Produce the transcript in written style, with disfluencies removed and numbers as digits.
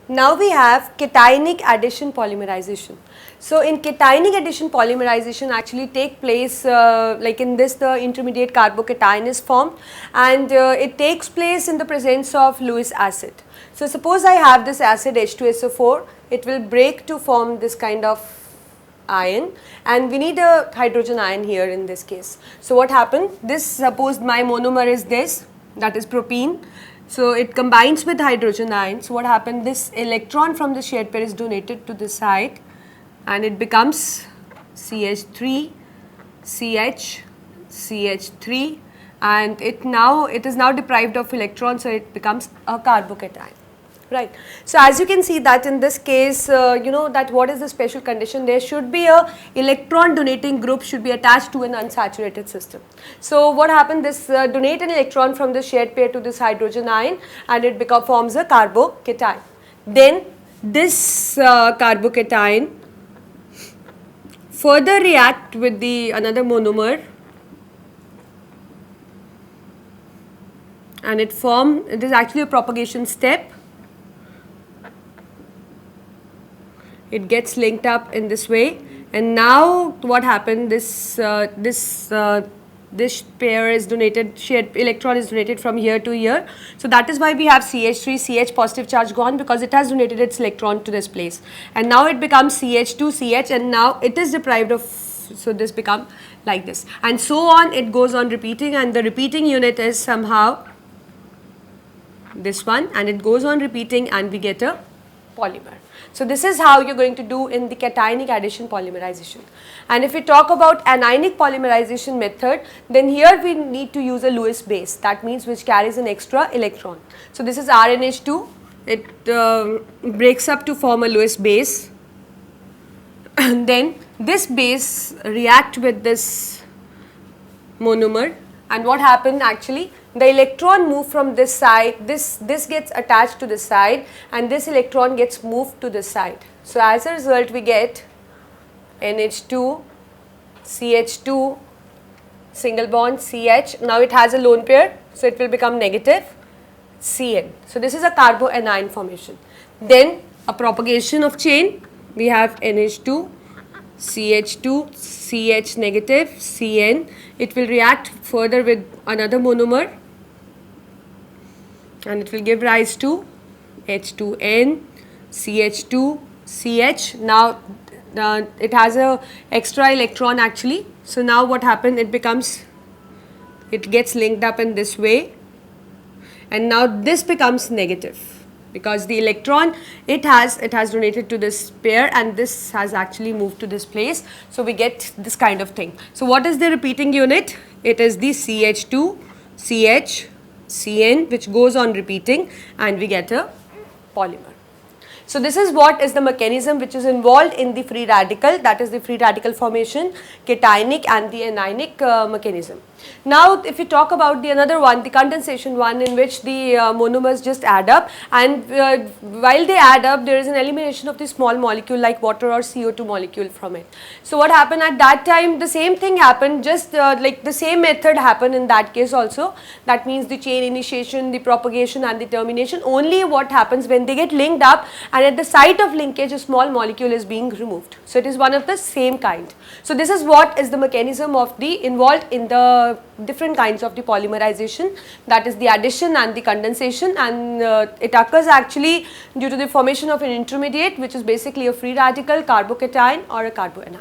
Now we have cationic addition polymerization. So in cationic addition polymerization actually take place like in this the intermediate carbocation is formed, and it takes place in the presence of Lewis acid. So suppose I have this acid H2SO4, it will break to form this kind of ion, and we need a hydrogen ion here in this case. So what happened, this suppose my monomer is this, that is propene. So it combines with hydrogen ion. So what happened, this electron from the shared pair is donated to this side and it becomes CH3, CH, CH3, and it is now deprived of electrons, so it becomes a carbocation. Right. So as you can see that in this case, you know that what is the special condition, there should be a electron donating group should be attached to an unsaturated system. So what happened, this donate an electron from the shared pair to this hydrogen ion and it forms a carbocation. Then this carbocation further react with the another monomer and it is actually a propagation step. It gets linked up in this way, and now what happened, this pair is donated, shared electron is donated from here to here. So that is why we have CH3, CH positive charge gone, because it has donated its electron to this place, and now it becomes CH2, CH, and now it is deprived of, so this become like this, and so on it goes on repeating, and the repeating unit is somehow this one, and it goes on repeating and we get a polymer. So this is how you are going to do in the cationic addition polymerization. And if we talk about anionic polymerization method, then here we need to use a Lewis base, that means which carries an extra electron. So this is RNH2, it breaks up to form a Lewis base, and then this base react with this monomer, and what happened actually, the electron move from this side, this gets attached to this side, and this electron gets moved to this side. So as a result we get NH2, CH2, single bond CH, now it has a lone pair, so it will become negative Cn. So this is a carboanion formation. Then a propagation of chain, we have NH2, CH2, CH negative, Cn, it will react further with another monomer and it will give rise to H2N, CH2, CH. Now it has a extra electron actually. So now what happened, it gets linked up in this way, and now this becomes negative because the electron it has donated to this pair and this has actually moved to this place. So we get this kind of thing. So what is the repeating unit? It is the CH2, CH, Cn, which goes on repeating, and we get a polymer. So this is what is the mechanism which is involved in the free radical, that is the free radical formation, cationic and the anionic mechanism. Now if we talk about the another one, the condensation one, in which the monomers just add up, and while they add up there is an elimination of the small molecule like water or CO2 molecule from it. So what happened at that time, the same thing happened, just like the same method happened in that case also, that means the chain initiation, the propagation and the termination. Only what happens when they get linked up and at the site of linkage a small molecule is being removed. So it is one of the same kind. So this is what is the mechanism of the involved in the different kinds of the polymerization, that is the addition and the condensation, and it occurs actually due to the formation of an intermediate which is basically a free radical, carbocation or a carboanion.